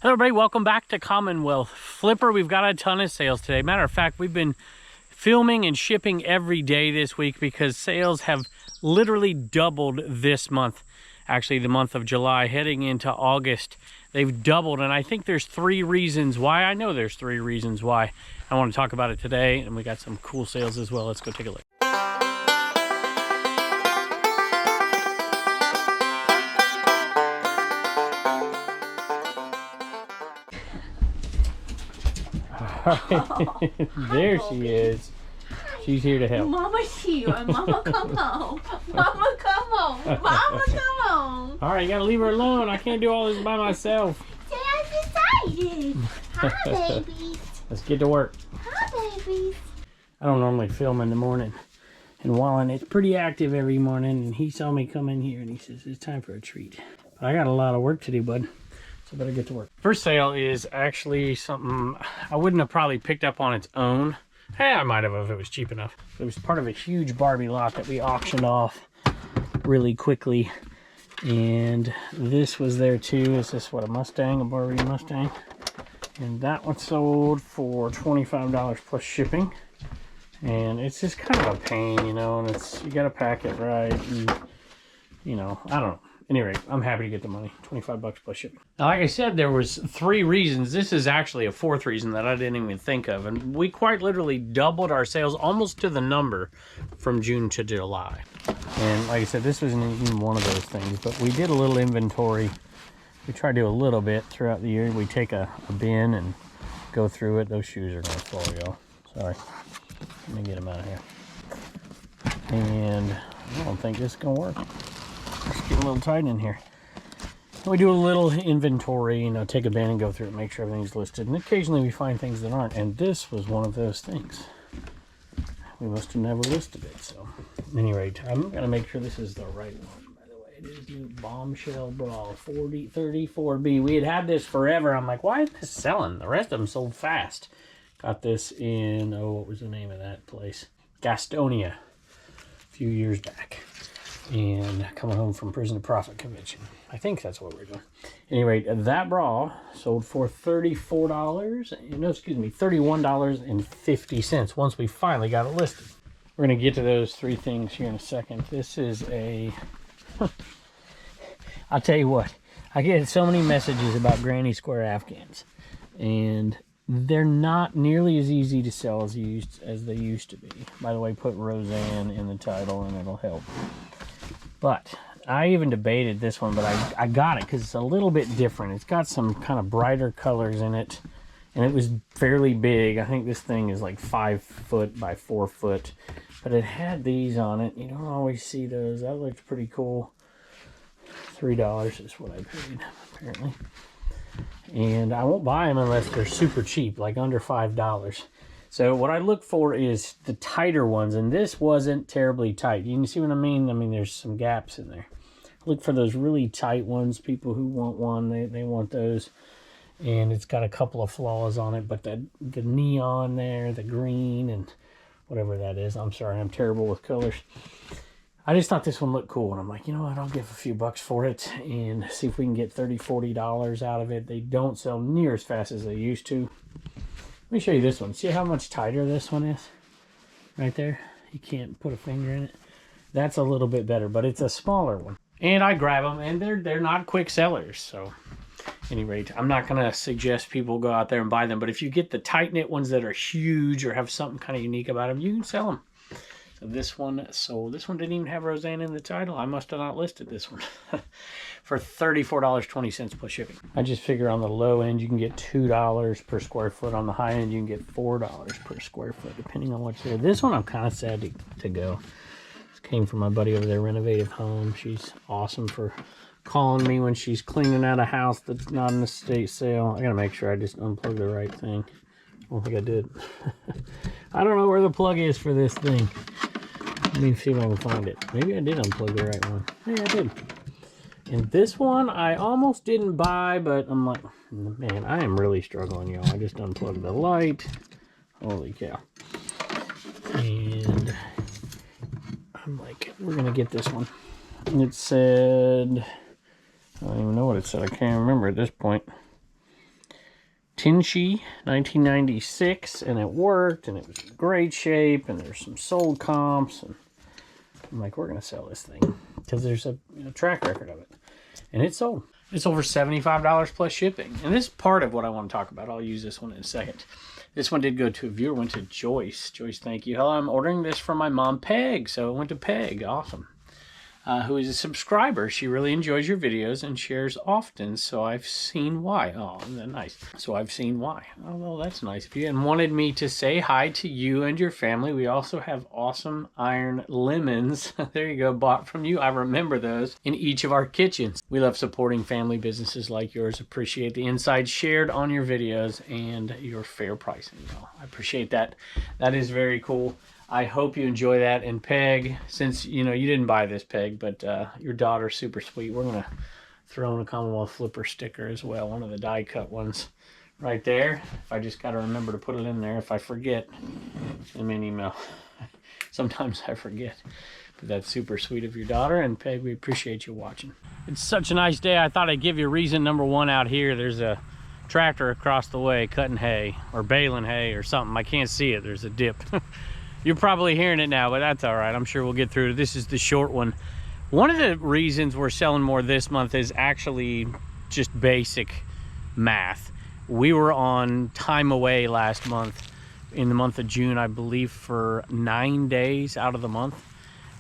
Hello everybody, welcome back to Commonwealth. Flipper, we've got a ton of sales today. Matter of fact, we've been filming and shipping every day this week because sales have literally doubled this month. Actually, the month of July heading into August, they've doubled. And I think there's 3 reasons why. I know there's 3 reasons why. I want to talk about it today, and we got some cool sales as well. Let's go take a look. There she is. She's here to help. Mama's here. Mama, come on. Mama, come on. Mama, come on. All right, you gotta leave her alone. I can't do all this by myself. I'm excited. Hi, babies. Let's get to work. Hi, babies. I don't normally film in the morning, and Wallen is pretty active every morning, and he saw me come in here and he says it's time for a treat. But I got a lot of work to do, bud. So I better get to work. First sale is actually something I wouldn't have probably picked up on its own. Hey, I might have if it was cheap enough. It was part of a huge Barbie lot that we auctioned off really quickly. And this was there too. Is this what, a Mustang, a Barbie Mustang? And that one sold for $25 plus shipping. And it's just kind of a pain, you know, and it's, you gotta pack it right. And, you know, I don't know. Anyway, I'm happy to get the money. 25 bucks plus shipping. Now, like I said, there was 3 reasons. This is actually a 4th reason that I didn't even think of. And we quite literally doubled our sales almost to the number from June to July. And like I said, this wasn't even one of those things, but we did a little inventory. We try to do a little bit throughout the year. We take a bin and go through it. Those shoes are gonna fall, y'all. Sorry. Let me get them out of here. And I don't think this is gonna work. Let's get a little tight in here. We do a little inventory, you know, take a bin and go through it, make sure everything's listed. And occasionally we find things that aren't. And this was one of those things. We must have never listed it. So, at any rate, I'm going to make sure this is the right one, by the way. It is new Bombshell Bra 34B. We had this forever. I'm like, why is this selling? The rest of them sold fast. Got this in, oh, what was the name of that place? Gastonia. A few years back. And coming home from Prison to Profit convention. I think that's what we're doing. Anyway, that bra sold for $31.50 once we finally got it listed. We're going to get to those 3 things here in a second. This is a... I'll tell you what. I get so many messages about granny square Afghans. And they're not nearly as easy to sell as they used to be. By the way, put Roseanne in the title and it'll help. But I even debated this one, but I got it because it's a little bit different. It's got some kind of brighter colors in it, and it was fairly big. I think this thing is like 5 foot by 4 foot, but it had these on it. You don't always see those. That looked pretty cool. $3 is what I paid, apparently. And I won't buy them unless they're super cheap, like under $5. So what I look for is the tighter ones, and this wasn't terribly tight. You can see what I mean? I mean, there's some gaps in there. Look for those really tight ones. People who want one, they want those. And it's got a couple of flaws on it, but the neon there, the green, and whatever that is. I'm sorry, I'm terrible with colors. I just thought this one looked cool, and I'm like, you know what, I'll give a few bucks for it and see if we can get $30, $40 out of it. They don't sell near as fast as they used to. Let me show you this one. See how much tighter this one is? Right there. You can't put a finger in it. That's a little bit better, but it's a smaller one. And I grab them, and they're not quick sellers. So, at any rate, I'm not going to suggest people go out there and buy them. But if you get the tight knit ones that are huge or have something kind of unique about them, you can sell them. So this one sold. This one didn't even have Roseanne in the title. I must have not listed this one. For $34.20 plus shipping. I just figure on the low end you can get $2 per square foot. On the high end you can get $4 per square foot, depending on what's there. This one I'm kind of sad to go. This came from my buddy over there, Renovative Home. She's awesome for calling me when she's cleaning out a house that's not an estate sale. I gotta make sure I just unplug the right thing. I don't think I did. I don't know where the plug is for this thing. Let me see if I can find it. Maybe I did unplug the right one. Yeah, I did. And this one, I almost didn't buy, but I'm like, man, I am really struggling, y'all. I just unplugged the light. Holy cow. And I'm like, we're going to get this one. And it said, I don't even know what it said. I can't remember at this point. Tinci 1996, and it worked, and it was in great shape, and there's some sold comps, and I'm like, we're gonna sell this thing because there's a track record of it, and it sold. It's over $75 plus shipping, and this is part of what I want to talk about. I'll use this one in a second. This one did go to a viewer, went to Joyce. Joyce, thank you. Hello, I'm ordering this from my mom, Peg. So it went to Peg. Awesome. Who is a subscriber. She really enjoys your videos and shares often, so I've seen why. Oh, isn't that nice? So I've seen why. Oh, well, that's nice of you. And wanted me to say hi to you and your family. We also have awesome iron lemons. There you go, bought from you. I remember those in each of our kitchens. We love supporting family businesses like yours. Appreciate the insights shared on your videos and your fair pricing. Well, I appreciate that. That is very cool. I hope you enjoy that. And Peg, since you didn't buy this, Peg, but your daughter's super sweet, we're gonna throw in a Commonwealth flipper sticker as well, one of the die cut ones right there. If I just gotta remember to put it in there. If I forget, send me an email. Sometimes I forget, but that's super sweet of your daughter. And Peg, we appreciate you watching. It's such a nice day. I thought I'd give you reason number one out here. There's a tractor across the way cutting hay or baling hay or something. I can't see it. There's a dip. You're probably hearing it now, but that's all right. I'm sure we'll get through it. This is the short one. One of the reasons we're selling more this month is actually just basic math. We were on time away last month, in the month of June, I believe, for 9 days out of the month.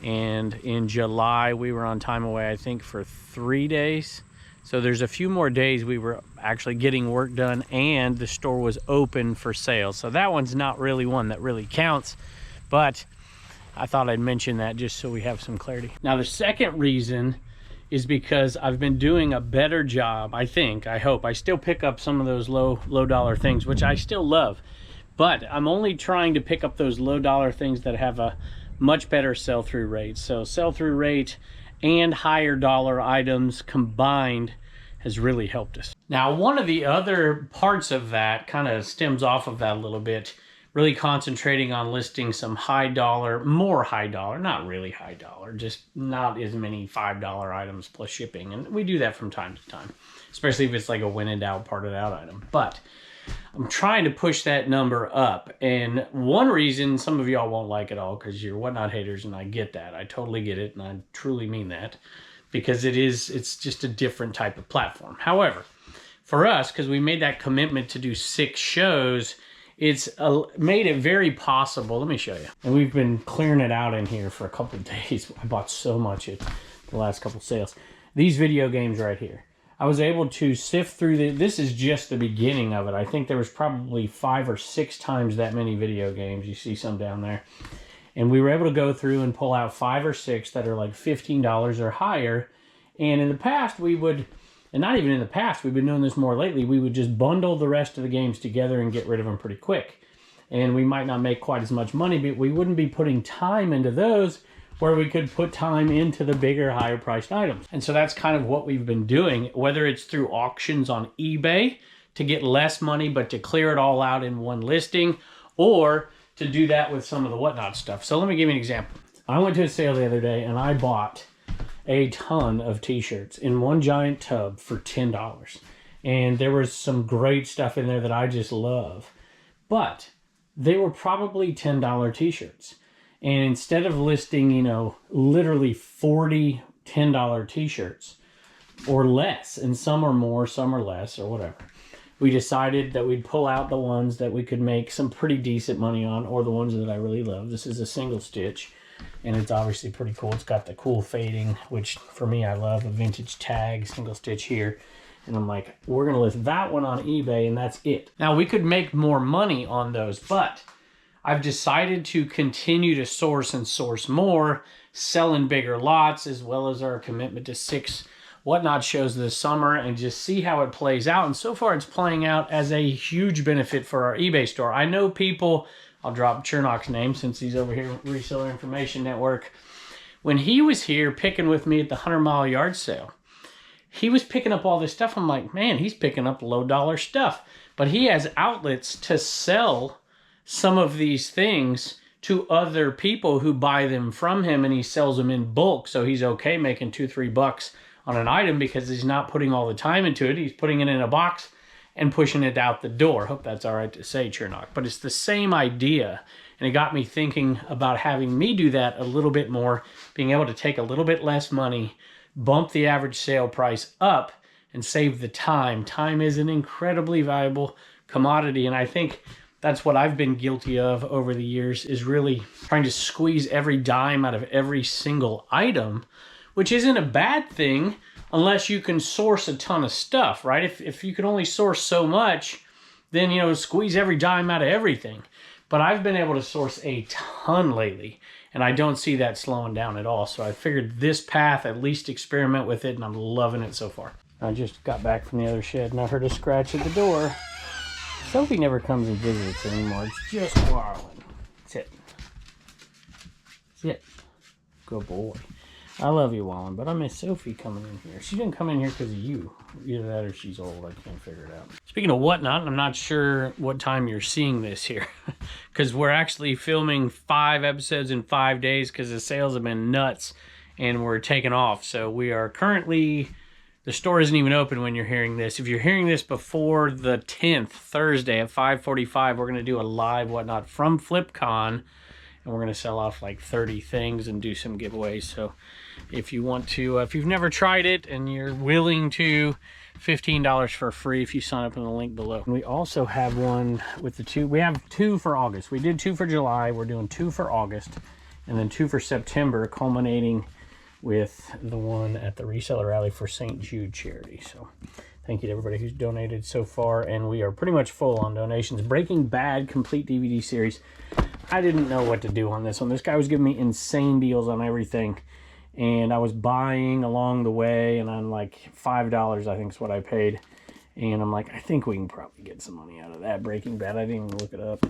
And in July, we were on time away, I think, for 3 days. So there's a few more days we were actually getting work done, and the store was open for sales. So that one's not really one that really counts. But I thought I'd mention that just so we have some clarity. Now, the second reason is because I've been doing a better job, I hope. I still pick up some of those low dollar things, which I still love. But I'm only trying to pick up those low dollar things that have a much better sell-through rate. So sell-through rate and higher dollar items combined has really helped us. Now, one of the other parts of that kind of stems off of that a little bit, really concentrating on listing some high dollar, more high dollar, not really high dollar, just not as many $5 items plus shipping. And we do that from time to time, especially if it's like a when in doubt, part it out item. But I'm trying to push that number up. And one reason, some of y'all won't like it all because you're whatnot haters, and I get that. I totally get it, and I truly mean that, because it's just a different type of platform. However, for us, because we made that commitment to do 6 shows, it's made it very possible. Let me show you. And we've been clearing it out in here for a couple of days. I bought so much at the last couple sales. These video games right here. I was able to sift through this is just the beginning of it. I think there was probably 5 or 6 times that many video games. You see some down there. And we were able to go through and pull out 5 or 6 that are like $15 or higher. And in the past, we would, and not even in the past, we've been doing this more lately, we would just bundle the rest of the games together and get rid of them pretty quick. And we might not make quite as much money, but we wouldn't be putting time into those where we could put time into the bigger, higher priced items. And so that's kind of what we've been doing, whether it's through auctions on eBay to get less money, but to clear it all out in one listing, or to do that with some of the whatnot stuff. So let me give you an example. I went to a sale the other day and I bought a ton of t-shirts in one giant tub for $10. And there was some great stuff in there that I just love. But they were probably $10 t-shirts. And instead of listing, literally 40 $10 t-shirts or less, and some are more, some are less, or whatever, we decided that we'd pull out the ones that we could make some pretty decent money on, or the ones that I really love. This is a single stitch, and it's obviously pretty cool. It's got the cool fading, which for me, I love, a vintage tag, single stitch here. And I'm like, we're going to list that one on eBay, and that's it. Now, we could make more money on those, but I've decided to continue to source more, sell in bigger lots, as well as our commitment to 6 whatnot shows this summer, and just see how it plays out. And so far, it's playing out as a huge benefit for our eBay store. I know people, I'll drop Chernok's name since he's over here at Reseller Information Network. When he was here picking with me at the 100 Mile Yard Sale, he was picking up all this stuff. I'm like, man, he's picking up low dollar stuff. But he has outlets to sell some of these things to other people who buy them from him, and he sells them in bulk. So he's okay making $2-3 on an item because he's not putting all the time into it. He's putting it in a box and pushing it out the door. Hope that's all right to say, Chernock. But it's the same idea. And it got me thinking about having me do that a little bit more, being able to take a little bit less money, bump the average sale price up, and save the time. Time is an incredibly valuable commodity, and I think that's what I've been guilty of over the years, is really trying to squeeze every dime out of every single item, which isn't a bad thing unless you can source a ton of stuff, right? If you can only source so much, then, you know, squeeze every dime out of everything. But I've been able to source a ton lately, and I don't see that slowing down at all. So I figured this path, at least experiment with it, and I'm loving it so far. I just got back from the other shed, and I heard a scratch at the door. Sophie never comes and visits anymore. It's just Warren. Sit. Sit. Good boy. I love you, Wallen, but I miss Sophie coming in here. She didn't come in here because of you. Either that or she's old. I can't figure it out. Speaking of whatnot, I'm not sure what time you're seeing this here, because we're actually filming 5 episodes in 5 days because the sales have been nuts and we're taking off. So we are currently... The store isn't even open when you're hearing this. If you're hearing this before the 10th, Thursday at 5:45, we're going to do a live whatnot from FlipCon, and we're going to sell off like 30 things and do some giveaways. So if you want to, if you've never tried it and you're willing to, $15 for free if you sign up in the link below. And we also have one with the 2. We have 2 for August. We did 2 for July. We're doing 2 for August, and then 2 for September, culminating with the one at the Reseller Rally for St. Jude charity. So thank you to everybody who's donated so far, and we are pretty much full on donations. Breaking Bad complete DVD series. I didn't know what to do on this one. This guy was giving me insane deals on everything, and I was buying along the way, and I'm like $5 I think is what I paid, and I'm like, I think we can probably get some money out of that. Breaking Bad, I didn't even look it up.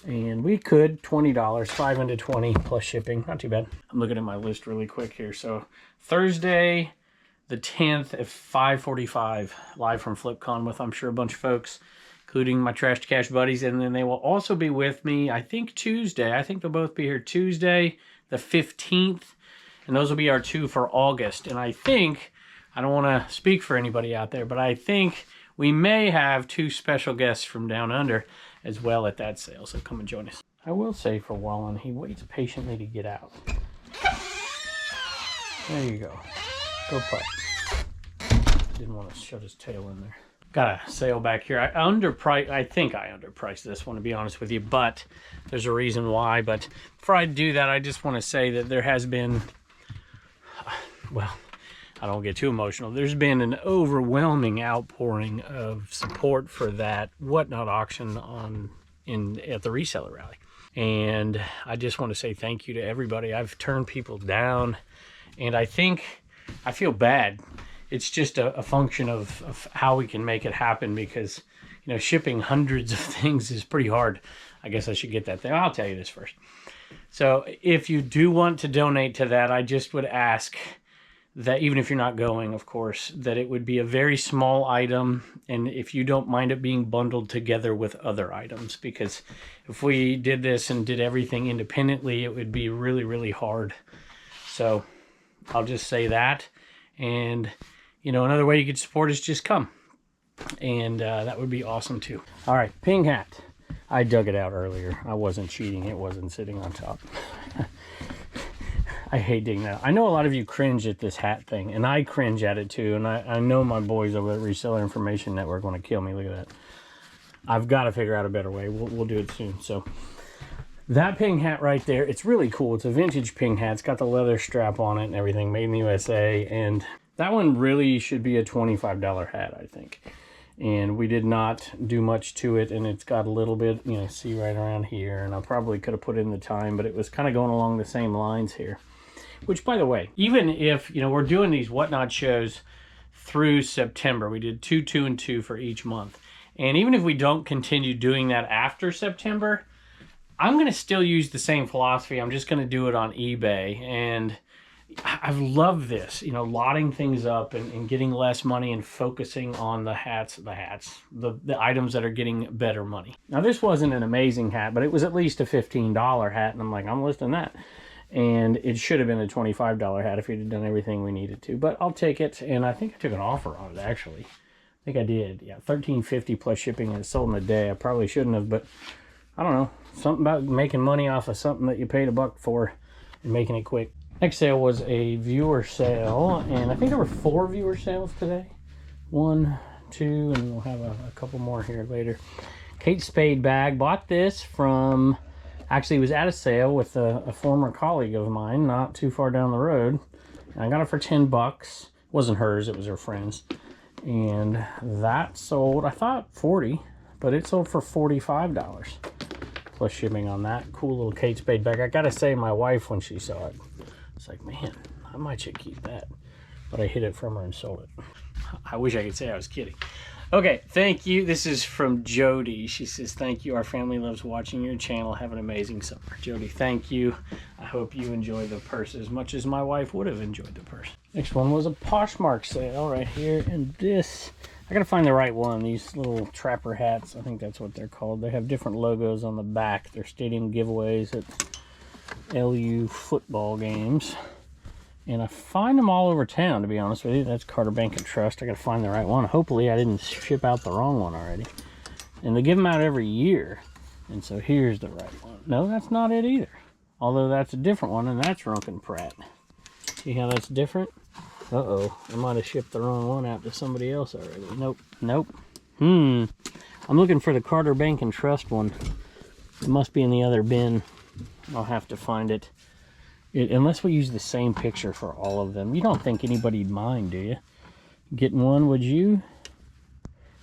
And we could, $20, 5 into 20 plus shipping, not too bad. I'm looking at my list really quick here. So Thursday, the 10th at 5:45, live from FlipCon with, I'm sure, a bunch of folks, including my Trash to Cash buddies. And then they will also be with me, I think Tuesday. I think they'll both be here Tuesday, the 15th. And those will be our 2 for August. And I think, I don't want to speak for anybody out there, but I think we may have 2 special guests from down under as well at that sale, so come and join us. I will say for Wallen, he waits patiently to get out. There you go. Go putt. Didn't want to shut his tail in there. Got a sale back here. I think I underpriced this one, to be honest with you, but there's a reason why. But before I do that, I just want to say that there has been, well, I don't get too emotional. There's been an overwhelming outpouring of support for that whatnot auction at the Reseller Rally. And I just want to say thank you to everybody. I've turned people down, and I feel bad. It's just a function of how we can make it happen, because, you know, shipping hundreds of things is pretty hard. I guess I should get that thing. I'll tell you this first. So if you do want to donate to that, I just would ask that, even if you're not going, of course, that it would be a very small item, and if you don't mind it being bundled together with other items, because if we did this and did everything independently, it would be really, really hard. So I'll just say that. And, you know, another way you could support is just come, and that would be awesome too. All right, Ping hat. I dug it out earlier. I wasn't cheating. It wasn't sitting on top. I hate digging that. I know a lot of you cringe at this hat thing, and I cringe at it too. And I know my boys over at Reseller Information Network want to kill me. Look at that. I've got to figure out a better way. We'll do it soon. So that Ping hat right there, it's really cool. It's a vintage Ping hat. It's got the leather strap on it and everything, made in the USA. And that one really should be a $25 hat, I think. And we did not do much to it, and it's got a little bit, you know, see right around here. And I probably could have put in the time, but it was kind of going along the same lines here. Which, by the way, even if, you know, we're doing these whatnot shows through September, we did 2, 2, and 2 for each month. And even if we don't continue doing that after September, I'm going to still use the same philosophy. I'm just going to do it on eBay. And I've loved this, you know, lotting things up and getting less money and focusing on the items that are getting better money. Now, this wasn't an amazing hat, but it was at least a $15 hat. And I'm like, I'm listing that. And it should have been a $25 hat if we'd have done everything we needed to. But I'll take it. And I think I took an offer on it, actually. I think I did. Yeah, $13.50 plus shipping, and it sold in a day. I probably shouldn't have, but I don't know. Something about making money off of something that you paid $1 for and making it quick. Next sale was a viewer sale, and I think there were 4 viewer sales today. 1, 2, and we'll have a couple more here later. Kate Spade bag. Bought this from, actually it was at a sale with a former colleague of mine, not too far down the road. And I got it for $10. It wasn't hers, it was her friend's. And that sold, I thought 40, but it sold for $45 plus shipping on that. Cool little Kate Spade bag. I gotta say, my wife, when she saw it, it's like, man, I might should keep that. But I hid it from her and sold it. I wish I could say I was kidding. Okay, thank you. This is from Jody. She says, thank you. Our family loves watching your channel. Have an amazing summer. Jody, thank you. I hope you enjoy the purse as much as my wife would have enjoyed the purse. Next one was a Poshmark sale right here. And this, I gotta find the right one. These little trapper hats, I think that's what they're called. They have different logos on the back. They're stadium giveaways at LU football games. And I find them all over town, to be honest with you. That's Carter Bank and Trust. I gotta find the right one. Hopefully I didn't ship out the wrong one already. And they give them out every year. And so here's the right one. No, that's not it either. Although that's a different one, and that's Runkin Pratt. See how that's different? Uh-oh, I might have shipped the wrong one out to somebody else already. Nope, nope. I'm looking for the Carter Bank and Trust one. It must be in the other bin. I'll have to find it. Unless we use the same picture for all of them. You don't think anybody'd mind, do you? Getting one, would you?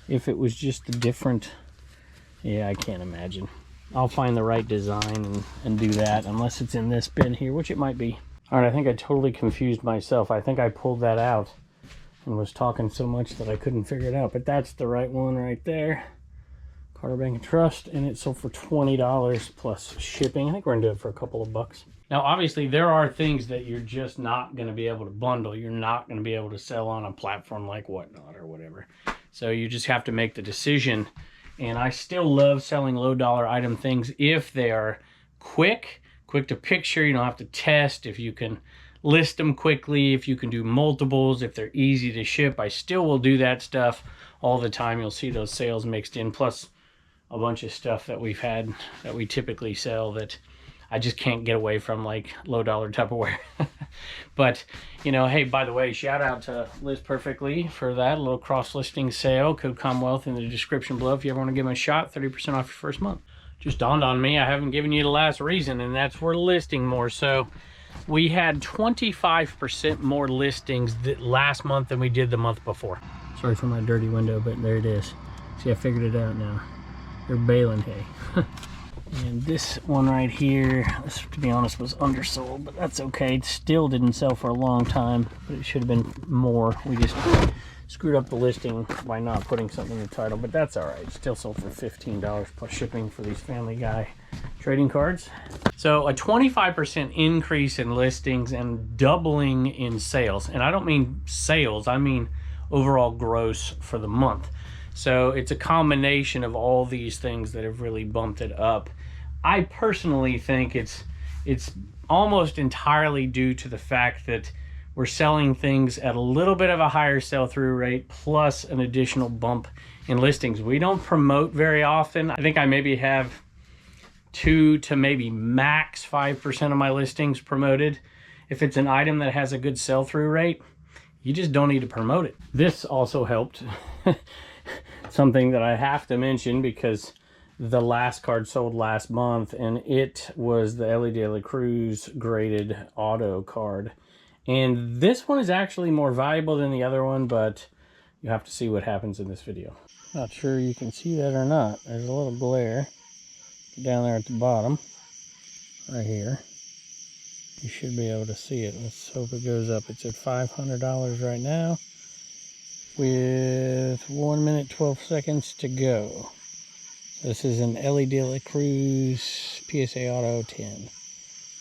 If it was just a different... Yeah, I can't imagine. I'll find the right design and do that, unless it's in this bin here, which it might be. All right, I think I totally confused myself. I think I pulled that out and was talking so much that I couldn't figure it out. But that's the right one right there. Carter Bank and Trust, and it sold for $20 plus shipping. I think we're gonna do it for a couple of bucks. Now, obviously, there are things that you're just not going to be able to bundle. You're not going to be able to sell on a platform like Whatnot or whatever. So you just have to make the decision. And I still love selling low-dollar item things if they are quick to picture. You don't have to test. If you can list them quickly, if you can do multiples, if they're easy to ship, I still will do that stuff all the time. You'll see those sales mixed in, plus a bunch of stuff that we've had that we typically sell that I just can't get away from, like low-dollar Tupperware. But, you know, hey, by the way, shout out to Liz Perfectly for that little cross-listing sale. Code Commonwealth in the description below if you ever want to give them a shot. 30% off your first month. Just dawned on me, I haven't given you the last reason, and that's we're listing more. So we had 25% more listings last month than we did the month before. Sorry for my dirty window, but there it is. See, I figured it out now. They're baling hay. And this one right here, this, to be honest, was undersold, but that's okay. It still didn't sell for a long time, but it should have been more. We just screwed up the listing by not putting something in the title, but that's all right. It still sold for $15 plus shipping for these Family Guy trading cards. So a 25% increase in listings and doubling in sales. And I don't mean sales, I mean overall gross for the month. So it's a combination of all these things that have really bumped it up. I personally think it's almost entirely due to the fact that we're selling things at a little bit of a higher sell-through rate plus an additional bump in listings. We don't promote very often. I think I maybe have 2 to maybe max 5% of my listings promoted. If it's an item that has a good sell-through rate, you just don't need to promote it. This also helped. Something that I have to mention because the last card sold last month, and it was the Ellie De La Cruz graded auto card. And this one is actually more valuable than the other one, but you have to see what happens in this video. Not sure you can see that or not. There's a little glare down there at the bottom, right here. You should be able to see it. Let's hope it goes up. It's at $500 right now, with 1 minute 12 seconds to go. This is an Ellie De La Cruz PSA Auto 10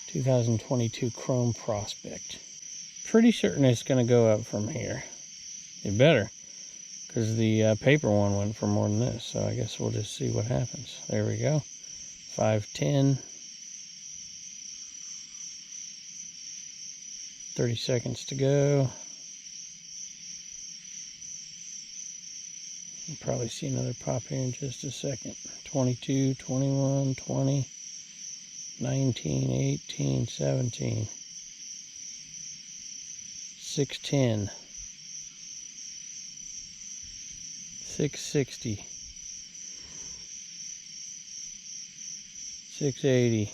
2022 Chrome Prospect. Pretty certain it's going to go up from here. It better, because the paper one went for more than this. So I guess we'll just see what happens. There we go. 510. 30 seconds to go. You'll probably see another pop here in just a second. 22, 21, 20, 19, 18, 17, 610, 660, 680.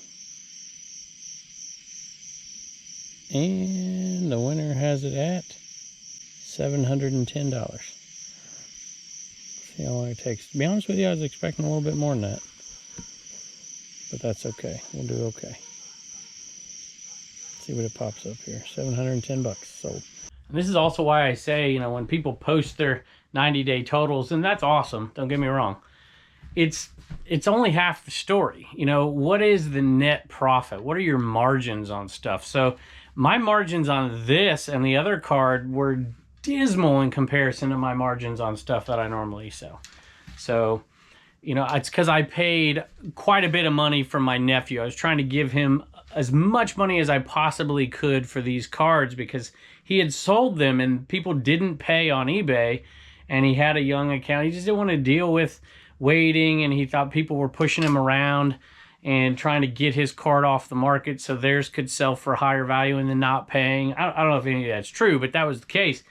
And the winner has it at $710. See how long it takes. To be honest with you, I was expecting a little bit more than that. But that's okay. We'll do okay. Let's see what it pops up here. 710 bucks sold. And this is also why I say, you know, when people post their 90-day totals, and that's awesome, don't get me wrong, it's only half the story. You know, what is the net profit? What are your margins on stuff? So my margins on this and the other card were dismal in comparison to my margins on stuff that I normally sell. So, you know, it's because I paid quite a bit of money from my nephew. I was trying to give him as much money as I possibly could for these cards because he had sold them and people didn't pay on eBay, and he had a young account. He just didn't want to deal with waiting, and he thought people were pushing him around and trying to get his card off the market so theirs could sell for higher value and then not paying. I don't know if any of that's true, but that was the case.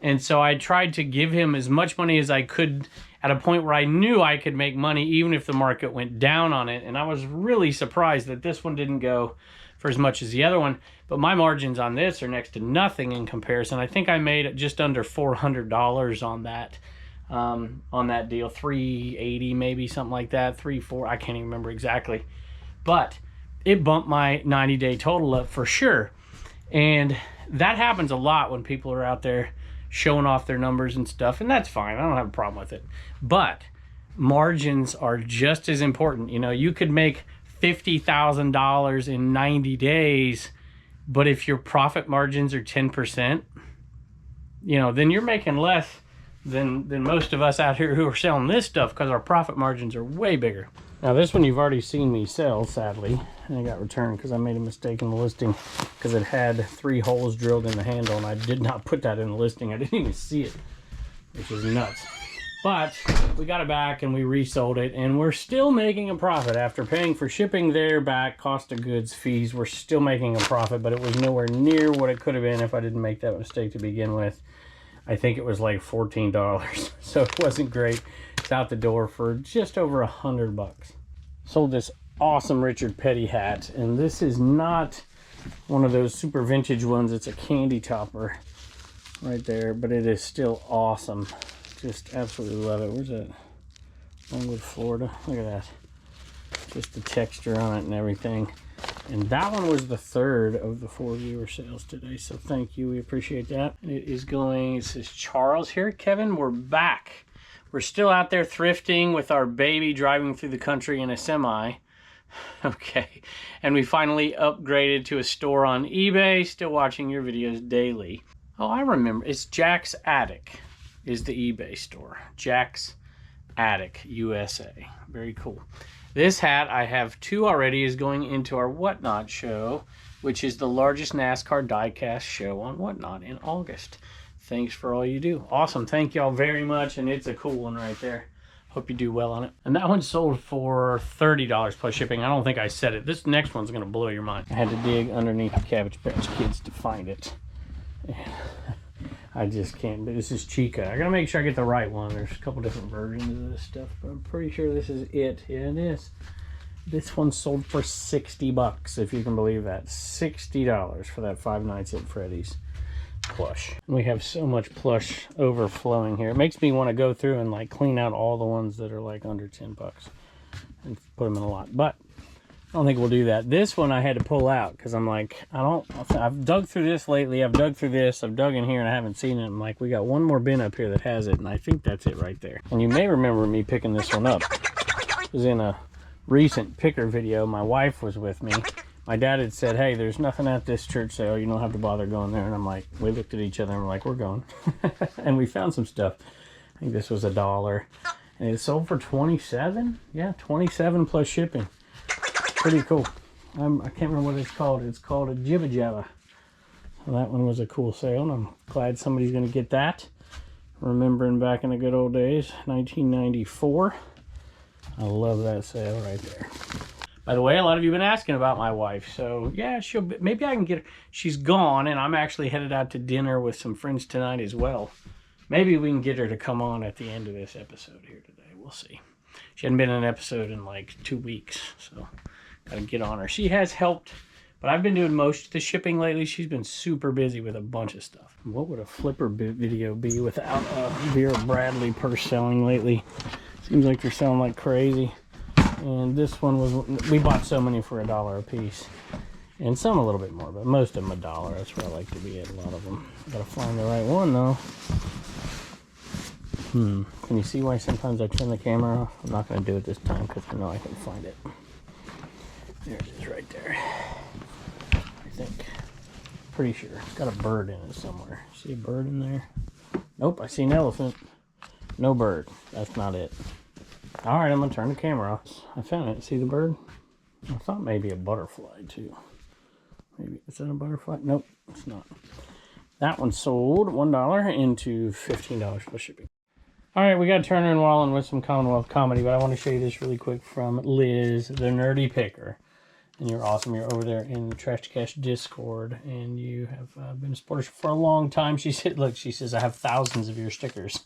And so I tried to give him as much money as I could at a point where I knew I could make money even if the market went down on it. And I was really surprised that this one didn't go for as much as the other one. But my margins on this are next to nothing in comparison. I think I made just under $400 on that deal. 380 maybe, something like that. 340, I can't even remember exactly. But it bumped my 90-day total up for sure. And that happens a lot when people are out there showing off their numbers and stuff, and that's fine. I don't have a problem with it. But margins are just as important. You know, you could make $50,000 in 90 days, but if your profit margins are 10%, you know, then you're making less than most of us out here who are selling this stuff because our profit margins are way bigger. Now this one you've already seen me sell, sadly, and it got returned because I made a mistake in the listing because it had 3 holes drilled in the handle, and I did not put that in the listing. I didn't even see it, which is nuts. But we got it back and we resold it, and we're still making a profit after paying for shipping there, back, cost of goods, fees. We're still making a profit, but it was nowhere near what it could have been if I didn't make that mistake to begin with. I think it was like $14, so it wasn't great. It's out the door for just over $100. Sold this awesome Richard Petty hat, and this is not one of those super vintage ones. It's a candy topper right there, but it is still awesome. Just absolutely love it. Where's that? Longwood, Florida. Look at that. Just the texture on it and everything. And that one was the third of the 4 viewer sales today, so thank you. We appreciate that. It is going, it says Charles here. Kevin, we're back. We're still out there thrifting with our baby driving through the country in a semi. Okay. And we finally upgraded to a store on eBay. Still watching your videos daily. Oh, I remember. It's Jack's Attic is the eBay store. Jack's Attic, USA. Very cool. This hat, I have 2 already, is going into our Whatnot show, which is the largest NASCAR diecast show on Whatnot in August. Thanks for all you do. Awesome. Thank y'all very much, and it's a cool one right there. Hope you do well on it. And that one sold for $30 plus shipping. I don't think I said it. This next one's going to blow your mind. I had to dig underneath the Cabbage Patch Kids to find it. I just can't. This is Chica. I gotta make sure I get the right one. There's a couple different versions of this stuff, but I'm pretty sure this is it. Yeah, it is. This one sold for $60, if you can believe that. $60 for that 5 Nights at Freddy's plush. We have so much plush overflowing here. It makes me want to go through and like clean out all the ones that are like under $10 and put them in a lot. But I don't think we'll do that. This one I had to pull out because I'm like, I've dug through this lately. I've dug through this. I've dug in here and I haven't seen it. I'm like, we got one more bin up here that has it, and I think that's it right there. And you may remember me picking this one up. It was in a recent picker video. My wife was with me. My dad had said, hey, there's nothing at this church sale. You don't have to bother going there. And I'm like, we looked at each other and we're like, we're going. And we found some stuff. I think this was $1. And it sold for $27. Yeah, $27 plus shipping. Pretty cool. I can't remember what it's called. It's called a Jibba Jabba. So that one was a cool sale, and I'm glad somebody's going to get that. Remembering back in the good old days, 1994. I love that sale right there. By the way, a lot of you have been asking about my wife. So yeah, maybe I can get her. She's gone, and I'm actually headed out to dinner with some friends tonight as well. Maybe we can get her to come on at the end of this episode here today. We'll see. She hadn't been in an episode in like 2 weeks, so gotta get on her. She has helped, but I've been doing most of the shipping lately. She's been super busy with a bunch of stuff. What would a flipper video be without Vera Bradley purse selling lately? Seems like they're selling like crazy. And this one was, we bought so many for $1 a piece. And some a little bit more, but most of them $1. That's where I like to be at, a lot of them. Gotta find the right one though. Can you see why sometimes I turn the camera off? I'm not gonna do it this time because I know I can find it. There it is right there. I think. Pretty sure. It's got a bird in it somewhere. See a bird in there? Nope, I see an elephant. No bird. That's not it. Alright, I'm gonna turn the camera off. I found it. See the bird? I thought maybe a butterfly too. Maybe, is that a butterfly? Nope, it's not. That one sold $1 into $15 plus shipping. Alright, we got Turner and Wallen with some Commonwealth comedy, but I want to show you this really quick from Liz, the nerdy picker. And you're awesome. You're over there in the Trash to Cash Discord, and you have been a supporter for a long time. She said, look, she says, I have thousands of your stickers.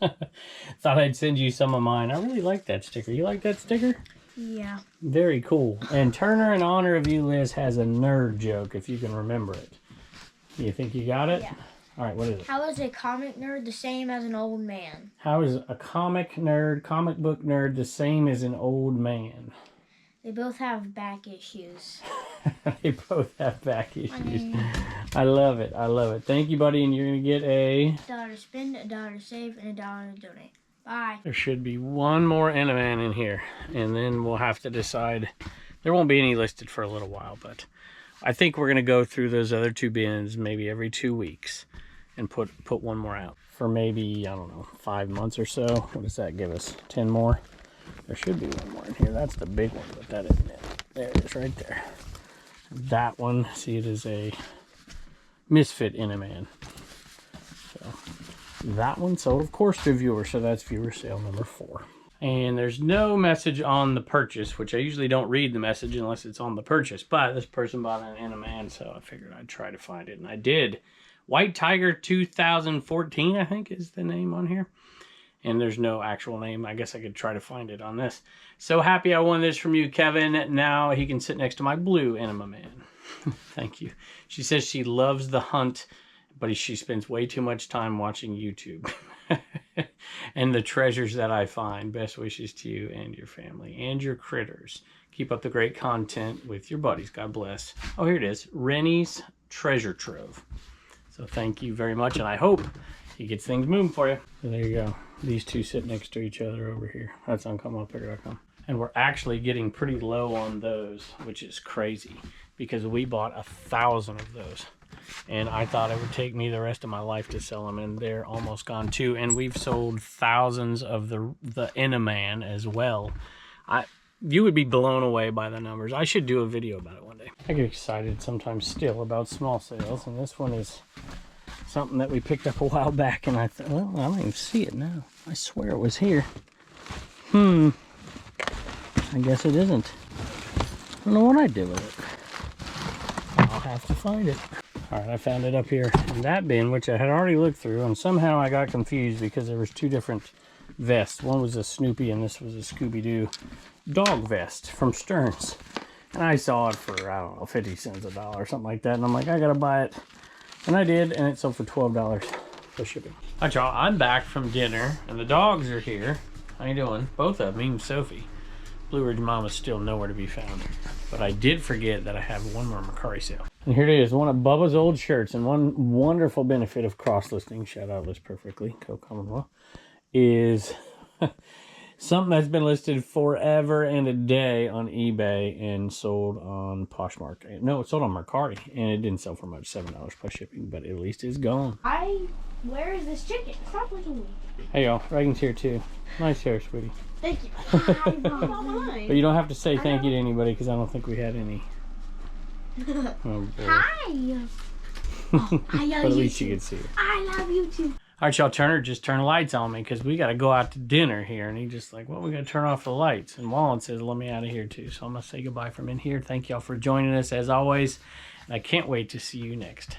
Thought I'd send you some of mine. I really like that sticker. You like that sticker? Yeah. Very cool. And Turner, in honor of you, Liz, has a nerd joke, if you can remember it. You think you got it? Yeah. All right, what is it? How is a comic nerd the same as an old man? How is a comic book nerd, the same as an old man? They both have back issues. They both have back issues. I love it. I love it. Thank you, buddy. And you're going to get a $1 to spend, $1 to save, and $1 to donate. Bye. There should be one more Animan in here, and then we'll have to decide. There won't be any listed for a little while, but I think we're going to go through those other 2 bins maybe every 2 weeks and put one more out for maybe, I don't know, 5 months or so. What does that give us? 10 more? There should be one more in here. That's the big one, but that isn't it. There it is right there. That one, see, it is a Misfit Animan. So that one sold, of course, to viewer, so that's viewer sale number 4. And there's no message on the purchase, which I usually don't read the message unless it's on the purchase, but this person bought an Animan, so I figured I'd try to find it, and I did. White Tiger 2014, I think, is the name on here. And there's no actual name. I guess I could try to find it on this. So happy I won this from you, Kevin. Now he can sit next to my blue Anima Man. Thank you. She says she loves the hunt, but she spends way too much time watching YouTube. And the treasures that I find. Best wishes to you and your family and your critters. Keep up the great content with your buddies. God bless. Oh, here it is. Rennie's Treasure Trove. So thank you very much, and I hope he gets things moving for you. So there you go. These two sit next to each other over here. That's on CommonwealthPicker.com. And we're actually getting pretty low on those, which is crazy because we bought 1,000 of those. And I thought it would take me the rest of my life to sell them, and they're almost gone too. And we've sold thousands of the Animan as well. You would be blown away by the numbers. I should do a video about it one day. I get excited sometimes still about small sales, and this one is something that we picked up a while back, and I thought, well, I don't even see it now. I swear it was here. I guess it isn't. I don't know what I did with it. I'll have to find it. All right, I found it up here in that bin, which I had already looked through, and somehow I got confused because there was 2 different vests. One was a Snoopy, and this was a Scooby-Doo dog vest from Stearns. And I saw it for, I don't know, 50 cents a dollar or something like that, and I'm like, I gotta buy it. And I did, and it sold for $12 for shipping. All right, y'all, I'm back from dinner, and the dogs are here. How you doing? Both of them, even Sophie. Blue Ridge Mama's still nowhere to be found. But I did forget that I have one more Mercari sale. And here it is, one of Bubba's old shirts, and one wonderful benefit of cross-listing, shout out List Perfectly, Commonwealth, is something that's been listed forever and a day on eBay and sold on Poshmark. No, it sold on Mercari, and it didn't sell for much, $7 plus shipping, but at least it's gone. Where is this chicken? Stop looking at me. Hey y'all, Reagan's here too. Nice hair, sweetie. Thank you. But you don't have to say thank you to anybody because I don't think we had any. Oh, boy. Hi. Oh, I love But at you least too. you could see her. I love you too. All right, y'all, Turner just turned the lights on me because we got to go out to dinner here. And he just like, well, we got to turn off the lights. And Wallen says, let me out of here too. So I'm going to say goodbye from in here. Thank y'all for joining us as always. And I can't wait to see you next.